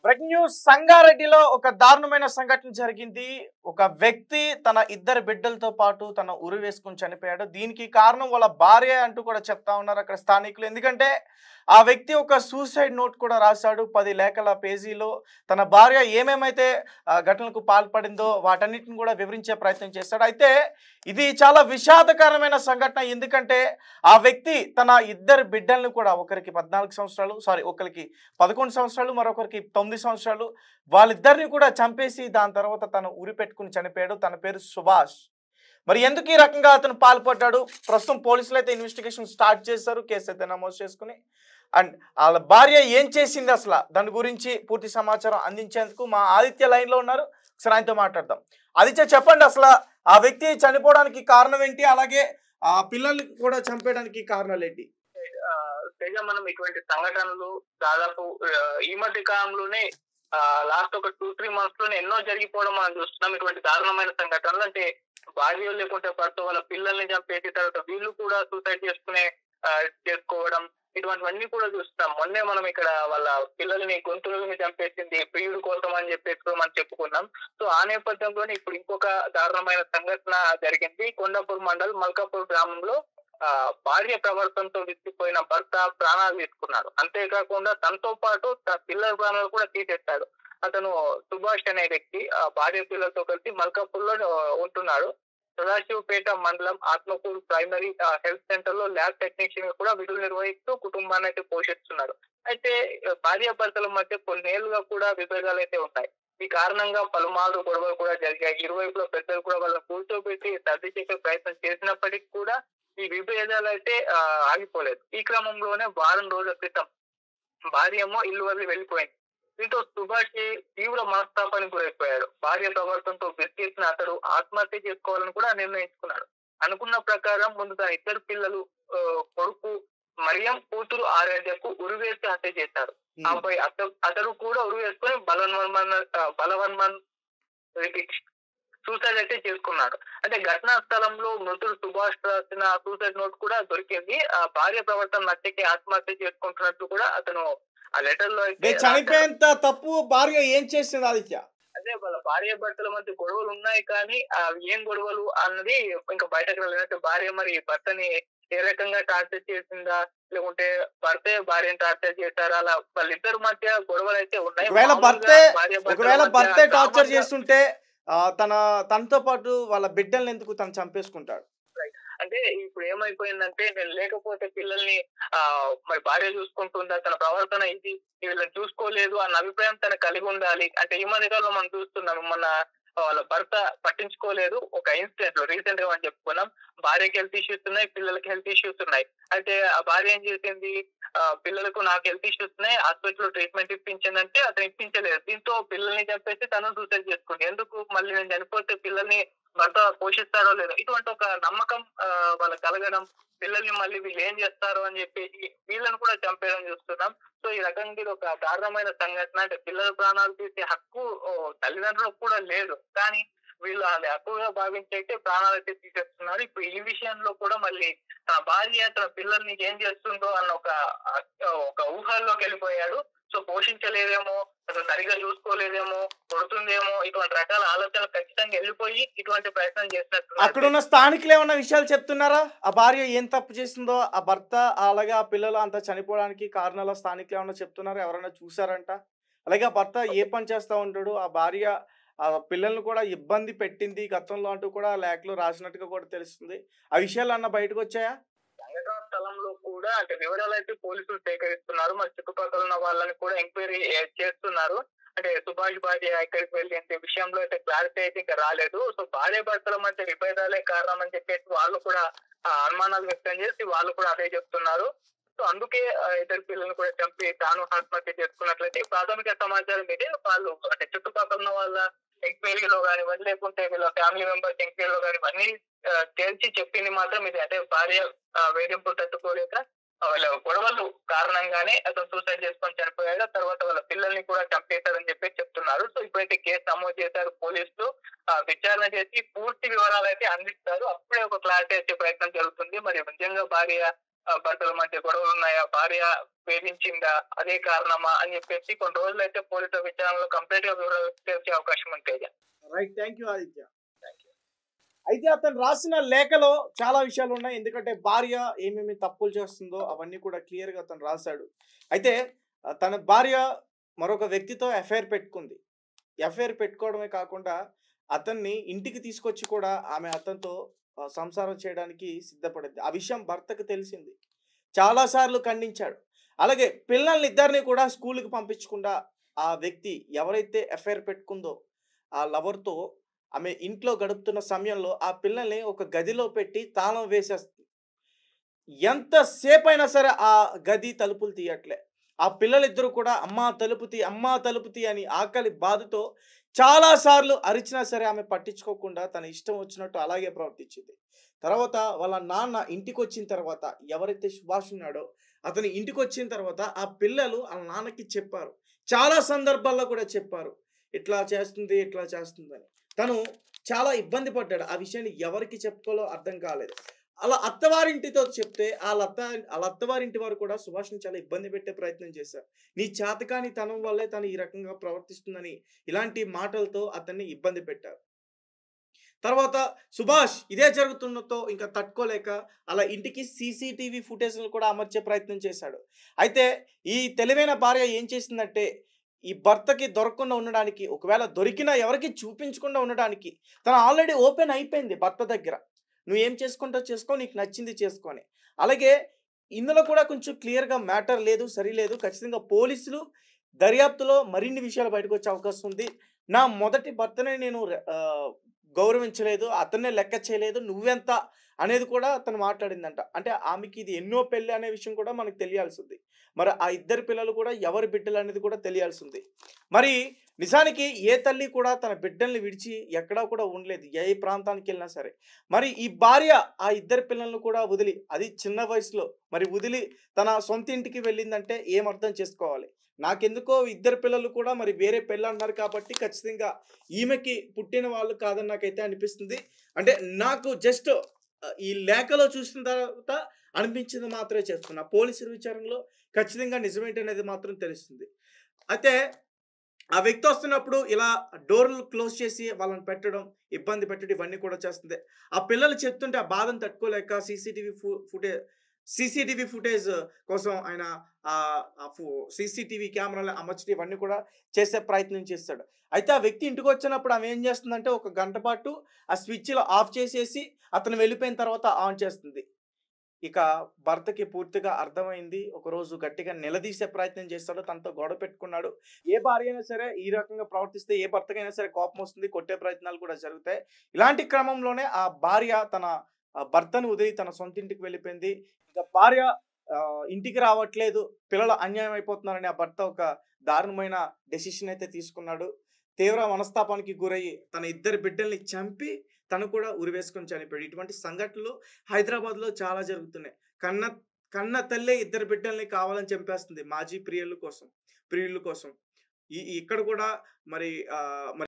Breaking news సంగారెడ్డిలో ఒక దారుణమైన సంఘటన జరిగింది. ఒక వ్యక్తి తన ఇద్దరు బిడ్డలతో పాటు తన ఉరి వేసుకొని చనిపోయాడు. దీనికి కారణం వాళ్ళ భార్య అంటూ కూడా చెప్తా ఉన్నారు అక్కడ స్థానికులు. ఎందుకంటే ఆ వ్యక్తి ఒక సూసైడ్ నోట్ కూడా రాశాడు. 10 లేఖల పేజీలో తన భార్య ఏమేమైతే ఘటనలకు పాల్పడిందో వాటన్నిటిని కూడా వివరించే ప్రయత్నం చేశాడు. అయితే ఇది చాలా విషాదకరమైన సంఘటన. ఎందుకంటే ఆ వ్యక్తి తన ఇద్దరు బిడ్డలను కూడా ఒకరికి 14 సంవత్సరాలు ఒకరికి 11 సంవత్సరాలు మరొకరికి 9 సంవత్సరాలు వాళ్ళిద్దరిని కూడా చంపేసి దాని తర్వాత తను ఉరి పెట్టుకుని చనిపోయాడు. తన పేరు సుభాష్. మరి ఎందుకు ఈ రకంగా అతను పాల్పడ్డాడు? ప్రస్తుతం పోలీసులు అయితే ఇన్వెస్టిగేషన్ స్టార్ట్ చేశారు. కేసు అయితే నమోదు చేసుకుని అండ్ వాళ్ళ భార్య ఏం చేసింది అసలు దాని గురించి పూర్తి సమాచారం అందించేందుకు మా ఆదిత్య లైన్లో ఉన్నారు. ఒకసారి ఆయనతో మాట్లాడదాం. ఆదిత్య, చెప్పండి, అసలు ఆ వ్యక్తి చనిపోవడానికి కారణం ఏంటి, అలాగే ఆ పిల్లల్ని కూడా చంపేయడానికి కారణాలు ఏంటి? తేజ, మనం ఇటువంటి సంఘటనలు దాదాపు ఈ మధ్య కాలంలోనే లాస్ట్ ఒక 2-3 months లోనే ఎన్నో జరిగిపోవడం మనం చూస్తున్నాం. ఇటువంటి దారుణమైన సంఘటనలు అంటే భార్య లేకుంటే భర్త వాళ్ళ పిల్లల్ని చంపేసి తర్వాత వీళ్ళు కూడా సూసైడ్ చేసుకోవడం, ఇటువంటివన్నీ కూడా చూస్తున్నాం. మొన్నే మనం ఇక్కడ వాళ్ళ పిల్లల్ని గొంతులని చంపేసింది ప్రియుడు కోసం అని చెప్పేసి కూడా మనం చెప్పుకున్నాం. సో ఆ నేపథ్యంలోనే ఇప్పుడు ఇంకొక దారుణమైన సంఘటన జరిగింది. కొండాపూర్ మండల్ మల్కాపూర్ గ్రామంలో భార్య ప్రవర్తనతో విసిగిపోయిన భర్త ప్రాణాలు తీసుకున్నాడు. అంతేకాకుండా తనతో పాటు తన పిల్లల ప్రాణాలు కూడా తీసేస్తాడు. అతను సుభాష్ అనే వ్యక్తి భార్య పిల్లలతో కలిసి మల్కాపూర్ లో ఉంటున్నాడు. సదాశివపేట మండలం ఆత్మకూరు ప్రైమరీ హెల్త్ సెంటర్ లో ల్యాబ్ టెక్నీషియన్ గా కూడా విధులు నిర్వహిస్తూ కుటుంబాన్ని అయితే పోషిస్తున్నాడు. అయితే భార్య భర్తల మధ్య కొన్నేళ్లుగా కూడా విభేదాలు అయితే ఉన్నాయి. ఈ కారణంగా పలుమార్లు గొడవలు కూడా జరిగాయి. ఇరువైపుల పెద్దలు కూడా వాళ్ళని కూర్చోబెట్టి సర్ది చేసే ప్రయత్నం చేసినప్పటికీ కూడా ఈ విభేదాలు అయితే ఆగిపోలేదు. ఈ క్రమంలోనే వారం రోజుల క్రితం భార్య ఏమో ఇల్లు వదిలి వెళ్ళిపోయింది. దీంతో సుభాష్ తీవ్ర మనస్తాపానికి గురైపోయాడు. భార్య ప్రవర్తనతో విసిగెత్తిన అతడు ఆత్మహత్య చేసుకోవాలని కూడా నిర్ణయించుకున్నాడు. అనుకున్న ప్రకారం ముందు తన ఇద్దరు పిల్లలు, కొడుకు మరియం, కూతురు ఆరాధ్యకు ఉరివేసి హత్య చేశాడు. ఆపై అతడు కూడా ఉరి వేసుకుని బలవన్మన్ సూసైడ్ అయితే చేసుకున్నాడు. అంటే ఘటనా స్థలంలో మృతుడు సుభాష్ రాసిన సూసైడ్ నోట్ కూడా దొరికింది. ఆ భార్య ప్రవర్తన నచ్చకి ఆత్మహత్య చేసుకుంటున్నట్టు కూడా అతను ఆ లెటర్ లో అయితే చనిపోయేంత తప్పు భార్య ఏం చేసింది ఆదిత్య? అదే వాళ్ళ భార్య భర్తల మధ్య గొడవలు ఉన్నాయి, కానీ ఏం గొడవలు అన్నది ఇంకా బయటకు రాలేదు. భార్య మరి భర్తని ఏ రకంగా టార్చర్ చేసిందా, లేకుంటే భర్తే భార్యని టార్చర్ చేశారా, అలా వాళ్ళిద్దరి మధ్య గొడవలు అయితే ఉన్నాయి. ఒకవేళ భర్తే టార్చర్ చేస్తుంటే తనతో పాటు వాళ్ళ బిడ్డల్ని ఎందుకు తను చంపేసుకుంటాడు? అంటే ఇప్పుడు ఏమైపోయిందంటే, నేను లేకపోతే పిల్లల్ని మరి భార్య చూసుకుంటుందా, తన ప్రవర్తన ఇది, వీళ్ళని చూసుకోలేదు అన్న అభిప్రాయం తనకు కలిగి ఉండాలి. అంటే ఈ మధ్యకాలంలో మనం చూస్తున్నాం, మన వాళ్ళ భర్త పట్టించుకోలేదు. ఒక ఇన్సిడెంట్ లో రీసెంట్ గా మనం చెప్పుకున్నాం, భార్యకి హెల్త్ ఇష్యూస్ ఉన్నాయి, పిల్లలకి హెల్త్ ఇష్యూస్ ఉన్నాయి. అయితే ఆ భార్య ఏం చేసింది, పిల్లలకు నాకు హెల్త్ ఇష్యూస్ ఉన్నాయి, హాస్పిటల్ లో ట్రీట్మెంట్ ఇప్పించిందంటే అతను ఇప్పించలేదు. దీంతో పిల్లల్ని చంపేసి తను సూసైడ్ చేసుకుంది. ఎందుకు, మళ్ళీ నేను చనిపోతే పిల్లల్ని భర్త పోషిస్తాడో లేదో ఇటువంటి ఒక నమ్మకం వాళ్ళకి కలగడం, పిల్లల్ని మళ్ళీ వీళ్ళు ఏం చేస్తారు అని చెప్పేసి వీళ్ళని కూడా చంపేయడం చూస్తున్నాం. సో ఈ రకంగా ఇది ఒక దారుణమైన సంఘటన. అంటే పిల్లల ప్రాణాలు తీసే హక్కు తల్లిదండ్రులకు కూడా లేదు, కానీ వీళ్ళు అది హక్కుగా భావించి అయితే ప్రాణాలు అయితే తీసేస్తున్నారు. ఇప్పుడు ఈ విషయంలో కూడా మళ్ళీ తన భార్య తన పిల్లల్ని ఏం చేస్తుందో అన్న ఒక ఊహల్లోకి వెళ్ళిపోయాడు. సో పోషించలేదేమో, అసలు సరిగా చూసుకోలేదేమో, కొడుతుందేమో, ఇటువంటి రకాల ఆలోచనలు ఖచ్చితంగా వెళ్ళిపోయి ఇటువంటి ప్రయత్నం చేసినట్టు. అక్కడున్న స్థానికులు ఏమన్నా విషయాలు చెప్తున్నారా? ఆ భార్య ఏం తప్పు చేసిందో, ఆ భర్త అలాగే ఆ పిల్లలు అంతా చనిపోవడానికి కారణాల స్థానికులు ఏమన్నా చెప్తున్నారా? ఎవరైనా చూసారంట? అలాగే ఆ భర్త ఏ పని చేస్తూ ఉంటాడు, ఆ భార్య ఆ పిల్లల్ని కూడా ఇబ్బంది పెట్టింది గతంలో అంటూ కూడా లేఖలో రాసినట్టుగా కూడా తెలుస్తుంది. ఆ విషయాలు అన్న బయటకు వచ్చాయా? సంఘటన స్థలంలో కూడా అంటే వివరాలు అయితే పోలీసులు సేకరిస్తున్నారు. మరి చుట్టుపక్కల ఉన్న వాళ్ళని కూడా ఎంక్వైరీ చేస్తున్నారు. అంటే సుభాష్ భార్య ఎక్కడికి వెళ్ళి అంటే విషయంలో అయితే క్లారిటీ అయితే ఇంకా రాలేదు. సో భార్య భర్తల మధ్య విభేదాలే కారణం అని చెప్పేసి వాళ్ళు కూడా అనుమానాలు వ్యక్తం చేసి వాళ్ళు కూడా అదే చెప్తున్నారు. సో అందుకే ఇద్దరు పిల్లల్ని కూడా చంపి తాను ఆత్మహత్య చేసుకున్నట్లయితే ప్రాథమిక సమాచారం ఇదే. వాళ్ళు అంటే చుట్టుపక్కల ఉన్న వాళ్ళ ఎంక్వైరీలో కానివ్వండి, లేకుంటే వీళ్ళ ఫ్యామిలీ మెంబర్స్ ఎంక్వైరీలో కానివ్వండి తేల్చి చెప్పింది మాత్రం ఇది. అంటే భార్య వేధింపులు తట్టుకోలేక వాళ్ళ గొడవలు కారణంగానే అతను సూసైడ్ చేసుకొని చనిపోయాడు. తర్వాత వాళ్ళ పిల్లల్ని కూడా చంపేశారని చెప్పేసి చెప్తున్నారు. సో ఇప్పుడైతే కేసు నమోదు చేశారు పోలీసులు. విచారణ చేసి పూర్తి వివరాలు అయితే అందిస్తారు. అప్పుడే ఒక క్లారిటీ వచ్చే ప్రయత్నం జరుగుతుంది. మరి నిజంగా భార్య భర్తల మధ్య గొడవలు ఉన్నాయా, భార్య వేధించిందా, అదే కారణమా అని చెప్పేసి కొన్ని రోజులు అయితే పోలీసుల విచారణలో కంప్లీట్ గా వివరాలు తెలిసే అవకాశం ఉంది Teja. Right, thank you Aditya. అయితే అతను రాసిన లేఖలో చాలా విషయాలు ఉన్నాయి. ఎందుకంటే భార్య ఏమేమి తప్పులు చేస్తుందో అవన్నీ కూడా క్లియర్గా అతను రాశాడు. అయితే తన భార్య మరొక వ్యక్తితో ఎఫ్ఐఆర్ పెట్టుకుంది. ఎఫ్ఐఆర్ పెట్టుకోవడమే కాకుండా అతన్ని ఇంటికి తీసుకొచ్చి కూడా ఆమె అతనితో సంసారం చేయడానికి సిద్ధపడింది. ఆ విషయం భర్తకు తెలిసింది, చాలాసార్లు ఖండించాడు. అలాగే పిల్లల్ని ఇద్దరిని కూడా స్కూల్కి పంపించకుండా ఆ వ్యక్తి ఎవరైతే ఎఫ్ఐఆర్ పెట్టుకుందో ఆ లవర్తో ఆమె ఇంట్లో గడుపుతున్న సమయంలో ఆ పిల్లల్ని ఒక గదిలో పెట్టి తాళం వేసేస్తుంది. ఎంతసేపు అయినా సరే ఆ గది తలుపులు తీయట్లే. ఆ పిల్లలిద్దరూ కూడా అమ్మా తలుపుతి అమ్మా తలుపుతి అని ఆకలి బాధతో చాలాసార్లు అరిచినా సరే ఆమె పట్టించుకోకుండా తన ఇష్టం వచ్చినట్టు అలాగే ప్రవర్తించింది. తర్వాత వాళ్ళ నాన్న ఇంటికి వచ్చిన తర్వాత, ఎవరైతే సుభాష్ ఉన్నాడో అతని ఇంటికి వచ్చిన తర్వాత ఆ పిల్లలు వాళ్ళ నాన్నకి చెప్పారు. చాలా సందర్భాల్లో కూడా చెప్పారు, ఇట్లా చేస్తుంది ఇట్లా చేస్తుందని. తను చాలా ఇబ్బంది పడ్డాడు. ఆ విషయాన్ని ఎవరికి చెప్పుకోవాలో అర్థం కాలేదు. అలా అత్తవారింటితో చెప్తే వాళ్ళ అత్తవారింటి వారు కూడా సుభాష్ని చాలా ఇబ్బంది పెట్టే ప్రయత్నం చేశారు. నీ చేతకాని తనం వల్లే తను ఈ రకంగా ప్రవర్తిస్తుందని ఇలాంటి మాటలతో అతన్ని ఇబ్బంది పెట్టారు. తర్వాత సుభాష్ ఇదే జరుగుతుండతో ఇంకా తట్టుకోలేక అలా ఇంటికి సీసీటీవీ ఫుటేజ్లు కూడా అమర్చే ప్రయత్నం చేశాడు. అయితే ఈ తెలివైన భార్య ఏం చేసిందంటే, ఈ భర్తకి దొరకకుండా ఉండడానికి, ఒకవేళ దొరికినా ఎవరికి చూపించకుండా ఉండడానికి తను ఆల్రెడీ ఓపెన్ అయిపోయింది భర్త దగ్గర. నువ్వేం చేసుకుంటావు చేసుకో, నీకు నచ్చింది చేసుకొని. అలాగే ఇందులో కూడా కొంచెం క్లియర్గా మ్యాటర్ లేదు, సరిలేదు. ఖచ్చితంగా పోలీసులు దర్యాప్తులో మరిన్ని విషయాలు బయటకు వచ్చే అవకాశం ఉంది. నా మొదటి భర్తనే నేను గౌరవించలేదు, అతన్నే లెక్క చేయలేదు, నువ్వెంత అనేది కూడా అతను మాట్లాడిందంట. అంటే ఆమెకి ఇది ఎన్నో పెళ్ళి అనే విషయం కూడా మనకు తెలియాల్సి ఉంది. మరి ఆ ఇద్దరు పిల్లలు కూడా ఎవరి బిడ్డలు అనేది కూడా తెలియాల్సి ఉంది. మరి నిజానికి ఏ తల్లి కూడా తన బిడ్డల్ని విడిచి ఎక్కడా కూడా ఉండలేదు, ఏ ప్రాంతానికి వెళ్ళినా సరే. మరి ఈ భార్య ఆ ఇద్దరు పిల్లలను కూడా వదిలి, అది చిన్న వయసులో మరి వదిలి తన సొంత ఇంటికి వెళ్ళిందంటే ఏం అర్థం చేసుకోవాలి. నాకెందుకో ఇద్దరు పిల్లలు కూడా మరి వేరే పెళ్ళి అన్నారు కాబట్టి ఖచ్చితంగా ఈమెకి పుట్టిన వాళ్ళు కాదని నాకైతే అనిపిస్తుంది. అంటే నాకు జస్ట్ ఈ లేఖలో చూసిన తర్వాత అనిపించింది మాత్రమే చేస్తున్నా. పోలీసుల విచారణలో ఖచ్చితంగా నిజమేంటనేది మాత్రం తెలుస్తుంది. అయితే ఆ వ్యక్తి వస్తున్నప్పుడు ఇలా డోర్లు క్లోజ్ చేసి వాళ్ళని పెట్టడం, ఇబ్బంది పెట్టడం ఇవన్నీ కూడా చేస్తుంది. ఆ పిల్లలు చెప్తుంటే ఆ బాధను తట్టుకోలేక సీసీటీవీ ఫుటేజ్ కోసం ఆయన సీసీటీవీ కెమెరాలు అమర్చడం ఇవన్నీ కూడా చేసే ప్రయత్నం చేస్తాడు. అయితే ఆ వ్యక్తి ఇంటికి వచ్చినప్పుడు ఆమె ఏం చేస్తుందంటే, ఒక గంట పాటు ఆ స్విచ్లో ఆఫ్ చేసేసి అతను వెళ్ళిపోయిన తర్వాత ఆన్ చేస్తుంది. ఇక భర్తకి పూర్తిగా అర్థమైంది. ఒకరోజు గట్టిగా నిలదీసే ప్రయత్నం చేస్తాడు, తనతో గొడవ పెట్టుకున్నాడు. ఏ భార్య అయినా సరే ఈ రకంగా ప్రవర్తిస్తే ఏ భర్తకైనా సరే కోపం వస్తుంది, కొట్టే ప్రయత్నాలు కూడా జరుగుతాయి. ఇలాంటి క్రమంలోనే ఆ భార్య తన భర్తను వదిలి తన సొంత ఇంటికి వెళ్ళిపోయింది. ఇక భార్య ఇంటికి రావట్లేదు, పిల్లలు అన్యాయం అయిపోతున్నారని ఆ భర్త ఒక దారుణమైన డెసిషన్ అయితే తీసుకున్నాడు. తీవ్ర మనస్తాపానికి గురయ్యి తన ఇద్దరు బిడ్డల్ని చంపి తను కూడా ఉరివేసుకొని చనిపోయాడు. ఇటువంటి సంఘటనలు హైదరాబాద్లో చాలా జరుగుతున్నాయి. కన్న తల్లే ఇద్దరు బిడ్డల్ని కావాలని చంపేస్తుంది మాజీ ప్రియుల కోసం. ఇక్కడ కూడా మరి